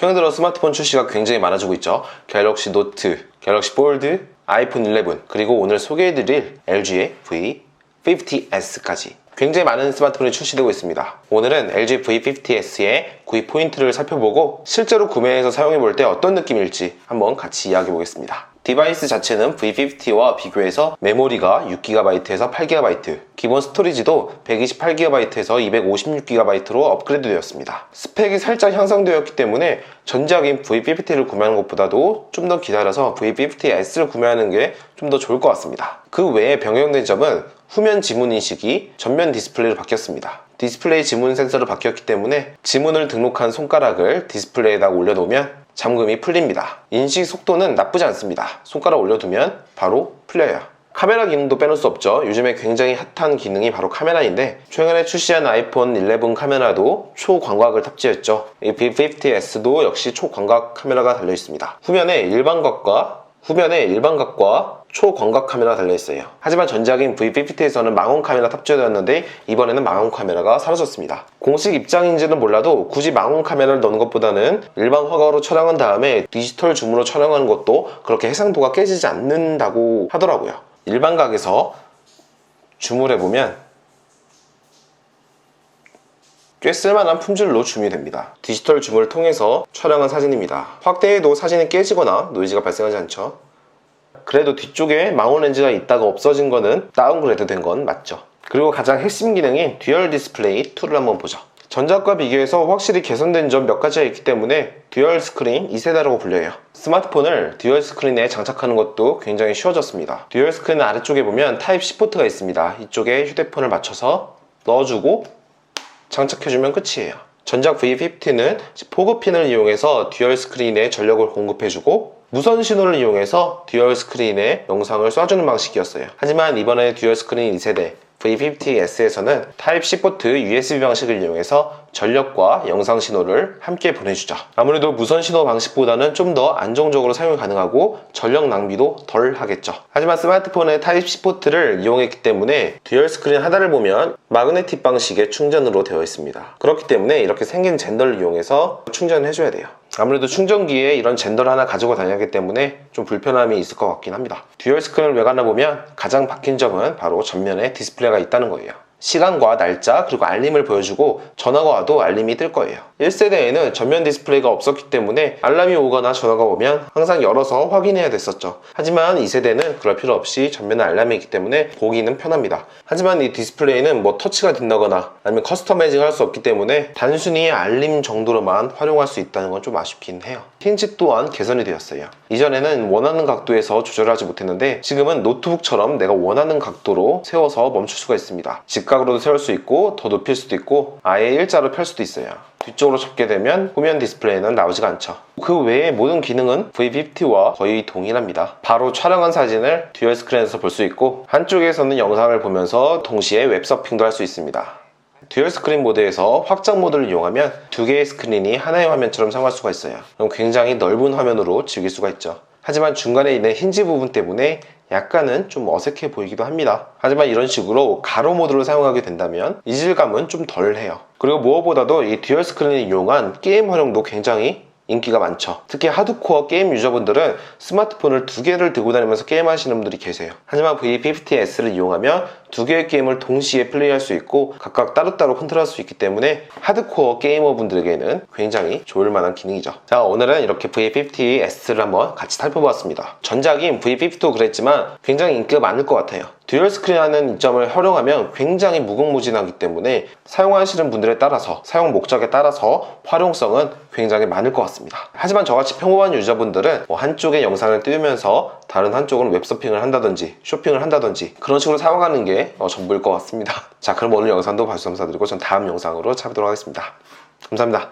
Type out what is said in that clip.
최근 들어 스마트폰 출시가 굉장히 많아지고 있죠. 갤럭시 노트, 갤럭시 폴드, 아이폰 11, 그리고 오늘 소개해드릴 LG의 V50S까지 굉장히 많은 스마트폰이 출시되고 있습니다. 오늘은 LG V50S의 구입 포인트를 살펴보고 실제로 구매해서 사용해볼 때 어떤 느낌일지 한번 같이 이야기해보겠습니다. 디바이스 자체는 V50와 비교해서 메모리가 6GB에서 8GB, 기본 스토리지도 128GB에서 256GB로 업그레이드 되었습니다. 스펙이 살짝 향상되었기 때문에 전작인 V50를 구매하는 것보다도 좀 더 기다려서 V50S를 구매하는 게 좀 더 좋을 것 같습니다. 그 외에 변경된 점은 후면 지문 인식이 전면 디스플레이로 바뀌었습니다. 디스플레이 지문 센서로 바뀌었기 때문에 지문을 등록한 손가락을 디스플레이에다 올려놓으면 잠금이 풀립니다. 인식 속도는 나쁘지 않습니다. 손가락 올려두면 바로 풀려요. 카메라 기능도 빼놓을 수 없죠. 요즘에 굉장히 핫한 기능이 바로 카메라인데 최근에 출시한 아이폰 11 카메라도 초광각을 탑재했죠. 이 V50S도 역시 초광각 카메라가 달려있습니다. 후면에 일반각과 초광각 카메라가 달려있어요. 하지만 전작인 V50에서는 망원 카메라 탑재되었는데 이번에는 망원 카메라가 사라졌습니다. 공식 입장인지는 몰라도 굳이 망원 카메라를 넣는 것보다는 일반 화각으로 촬영한 다음에 디지털 줌으로 촬영하는 것도 그렇게 해상도가 깨지지 않는다고 하더라고요. 일반 각에서 줌을 해보면 꽤 쓸만한 품질로 줌이 됩니다. 디지털 줌을 통해서 촬영한 사진입니다. 확대해도 사진이 깨지거나 노이즈가 발생하지 않죠. 그래도 뒤쪽에 망원 렌즈가 있다가 없어진 거는 다운그레이드 된 건 맞죠. 그리고 가장 핵심 기능인 듀얼 디스플레이 2를 한번 보죠. 전작과 비교해서 확실히 개선된 점 몇 가지가 있기 때문에 듀얼 스크린 2세대라고 불려요. 스마트폰을 듀얼 스크린에 장착하는 것도 굉장히 쉬워졌습니다. 듀얼 스크린 아래쪽에 보면 타입C 포트가 있습니다. 이쪽에 휴대폰을 맞춰서 넣어주고 장착해주면 끝이에요. 전작 V50는 포그핀을 이용해서 듀얼 스크린에 전력을 공급해주고 무선 신호를 이용해서 듀얼 스크린에 영상을 쏴주는 방식이었어요. 하지만 이번에 듀얼 스크린 2세대 V50S에서는 타입C 포트 USB 방식을 이용해서 전력과 영상 신호를 함께 보내주죠. 아무래도 무선 신호 방식보다는 좀 더 안정적으로 사용이 가능하고 전력 낭비도 덜 하겠죠. 하지만 스마트폰의 타입C 포트를 이용했기 때문에 듀얼 스크린 하단을 보면 마그네틱 방식의 충전으로 되어 있습니다. 그렇기 때문에 이렇게 생긴 젠더를 이용해서 충전을 해줘야 돼요. 아무래도 충전기에 이런 젠더를 하나 가지고 다녀야 하기 때문에 좀 불편함이 있을 것 같긴 합니다. 듀얼 스크린을 외관을 보면 가장 바뀐 점은 바로 전면에 디스플레이가 있다는 거예요. 시간과 날짜 그리고 알림을 보여주고 전화가 와도 알림이 뜰 거예요. 1세대에는 전면 디스플레이가 없었기 때문에 알람이 오거나 전화가 오면 항상 열어서 확인해야 됐었죠. 하지만 2세대는 그럴 필요 없이 전면에 알람이 있기 때문에 보기는 편합니다. 하지만 이 디스플레이는 뭐 터치가 된다거나 아니면 커스터마이징 할 수 없기 때문에 단순히 알림 정도로만 활용할 수 있다는 건 좀 아쉽긴 해요. 힌지 또한 개선이 되었어요. 이전에는 원하는 각도에서 조절하지 못했는데 지금은 노트북처럼 내가 원하는 각도로 세워서 멈출 수가 있습니다. 직각으로도 세울 수 있고 더 높일 수도 있고 아예 일자로 펼 수도 있어요. 뒤쪽으로 접게 되면 후면 디스플레이는 나오지가 않죠. 그 외의 모든 기능은 V50와 거의 동일합니다. 바로 촬영한 사진을 듀얼 스크린에서 볼 수 있고 한쪽에서는 영상을 보면서 동시에 웹서핑도 할 수 있습니다. 듀얼 스크린 모드에서 확장 모드를 이용하면 두 개의 스크린이 하나의 화면처럼 사용할 수가 있어요. 그럼 굉장히 넓은 화면으로 즐길 수가 있죠. 하지만 중간에 있는 힌지 부분 때문에 약간은 좀 어색해 보이기도 합니다. 하지만 이런 식으로 가로 모드를 사용하게 된다면 이질감은 좀 덜해요. 그리고 무엇보다도 이 듀얼 스크린을 이용한 게임 활용도 굉장히 인기가 많죠. 특히 하드코어 게임 유저분들은 스마트폰을 두 개를 들고 다니면서 게임하시는 분들이 계세요. 하지만 V50S를 이용하면 두 개의 게임을 동시에 플레이할 수 있고 각각 따로따로 컨트롤할 수 있기 때문에 하드코어 게이머분들에게는 굉장히 좋을 만한 기능이죠. 자, 오늘은 이렇게 V50S를 한번 같이 살펴보았습니다. 전작인 V50도 그랬지만 굉장히 인기가 많을 것 같아요. 듀얼 스크린하는 이점을 활용하면 굉장히 무궁무진하기 때문에 사용하시는 분들에 따라서 사용 목적에 따라서 활용성은 굉장히 많을 것 같습니다. 하지만 저같이 평범한 유저분들은 한쪽에 영상을 띄우면서 다른 한쪽은 웹서핑을 한다든지 쇼핑을 한다든지 그런 식으로 사용하는 게 전부일 것 같습니다. 자, 그럼 오늘 영상도 봐주셔서 감사드리고 전 다음 영상으로 찾아뵙도록 하겠습니다. 감사합니다.